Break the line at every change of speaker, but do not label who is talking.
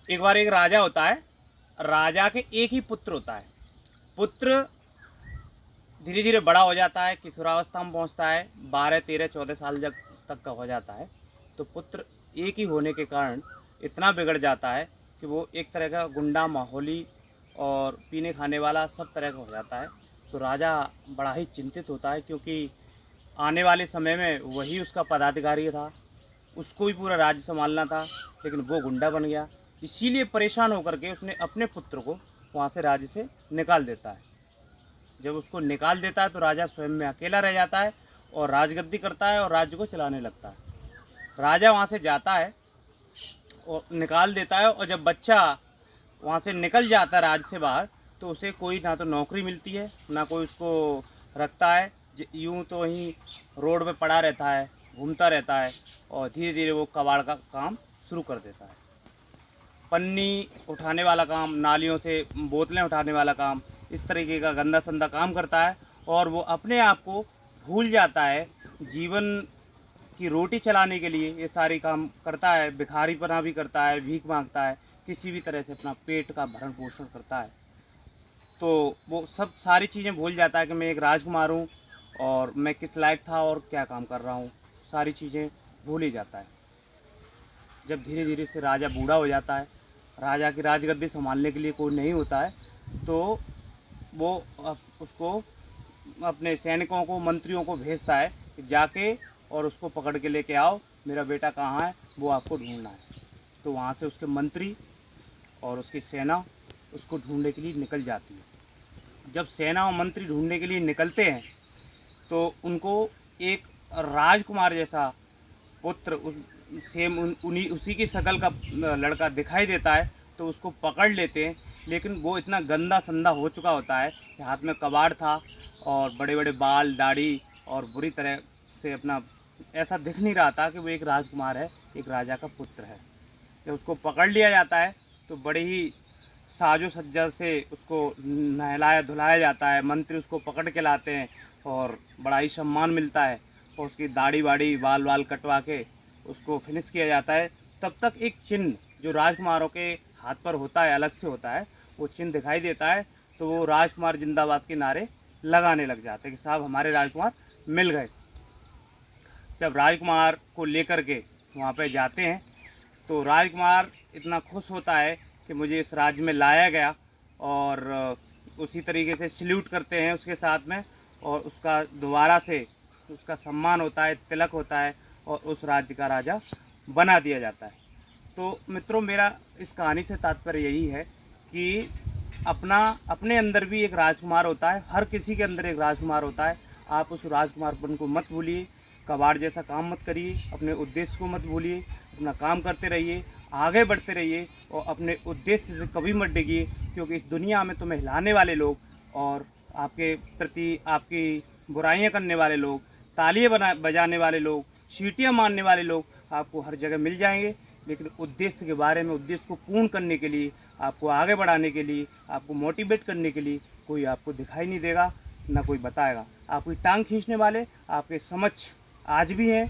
एक बार एक राजा होता है। राजा के एक ही पुत्र होता है। पुत्र धीरे धीरे बड़ा हो जाता है, किशोरावस्था में पहुंचता है, 12, 13, 14 साल जब तक का हो जाता है। तो पुत्र एक ही होने के कारण इतना बिगड़ जाता है कि वो एक तरह का गुंडा, माहौली और पीने खाने वाला सब तरह का हो जाता है। तो राजा बड़ा ही चिंतित होता है, क्योंकि आने वाले समय में वही उसका पदाधिकारी था, उसको ही पूरा राज्य संभालना था, लेकिन वो गुंडा बन गया। इसीलिए परेशान होकर के उसने अपने पुत्र को वहाँ से राज्य से निकाल देता है। जब उसको निकाल देता है तो राजा स्वयं में अकेला रह जाता है और राजगद्दी करता है और राज्य को चलाने लगता है। राजा वहाँ से जाता है और निकाल देता है, और जब बच्चा वहाँ से निकल जाता है राज्य से बाहर, तो उसे कोई ना तो नौकरी मिलती है, ना कोई उसको रखता है। यूँ तो वहीं रोड पे पड़ा रहता है, घूमता रहता है, और धीरे धीरे वो कबाड़ का काम शुरू कर देता है। पन्नी उठाने वाला काम, नालियों से बोतलें उठाने वाला काम, इस तरीके का गंदा संदा काम करता है। और वो अपने आप को भूल जाता है। जीवन की रोटी चलाने के लिए ये सारी काम करता है, भिखारीपना भी करता है, भीख मांगता है, किसी भी तरह से अपना पेट का भरण पोषण करता है। तो वो सब सारी चीज़ें भूल जाता है कि मैं एक राजकुमार हूँ और मैं किस लायक था और क्या काम कर रहा हूँ, सारी चीज़ें भूल ही जाता है। जब धीरे धीरे से राजा बूढ़ा हो जाता है, राजा की राजगद्दी संभालने के लिए कोई नहीं होता है, तो वो उसको अपने सैनिकों को, मंत्रियों को भेजता है कि जाके और उसको पकड़ के लेके आओ, मेरा बेटा कहाँ है, वो आपको ढूंढना है। तो वहाँ से उसके मंत्री और उसकी सेना उसको ढूंढने के लिए निकल जाती है। जब सेना और मंत्री ढूंढने के लिए निकलते हैं तो उनको एक राजकुमार जैसा पुत्र सेम उन्हीं उसी की शक्ल का लड़का दिखाई देता है। तो उसको पकड़ लेते हैं, लेकिन वो इतना गंदा संदा हो चुका होता है कि हाथ में कबाड़ था और बड़े बड़े बाल, दाढ़ी, और बुरी तरह से अपना ऐसा दिख नहीं रहा था कि वो एक राजकुमार है, एक राजा का पुत्र है। जब उसको पकड़ लिया जाता है तो बड़े ही साजो सज्जा से उसको नहलाया धुलाया जाता है। मंत्री उसको पकड़ के लाते हैं और बड़ा ही सम्मान मिलता है, और उसकी दाढ़ी वाड़ी, बाल वाल कटवा के उसको फिनिश किया जाता है। तब तक एक चिन्ह जो राजकुमारों के हाथ पर होता है, अलग से होता है, वो चिन्ह दिखाई देता है। तो वो राजकुमार जिंदाबाद के नारे लगाने लग जाते हैं कि साहब हमारे राजकुमार मिल गए। जब राजकुमार को लेकर के वहाँ पे जाते हैं तो राजकुमार इतना खुश होता है कि मुझे इस राज्य में लाया गया, और उसी तरीके से सल्यूट करते हैं उसके साथ में, और उसका दोबारा से उसका सम्मान होता है, तिलक होता है, और उस राज्य का राजा बना दिया जाता है। तो मित्रों, मेरा इस कहानी से तात्पर्य यही है कि अपने अंदर भी एक राजकुमार होता है, हर किसी के अंदर एक राजकुमार होता है। आप उस राजकुमारपन को मत भूलिए, कबाड़ जैसा काम मत करिए, अपने उद्देश्य को मत भूलिए, अपना काम करते रहिए, आगे बढ़ते रहिए, और अपने उद्देश्य से कभी मत डिगिए। क्योंकि इस दुनिया में तुम्हें हिलाने वाले लोग और आपके प्रति आपकी बुराइयां करने वाले लोग, तालियां बजाने वाले लोग, सीटियां मारने वाले लोग आपको हर जगह मिल जाएंगे। लेकिन उद्देश्य के बारे में, उद्देश्य को पूर्ण करने के लिए, आपको आगे बढ़ाने के लिए, आपको मोटिवेट करने के लिए कोई आपको दिखाई नहीं देगा, ना कोई बताएगा। आपकी टांग खींचने वाले आपके समक्ष आज भी हैं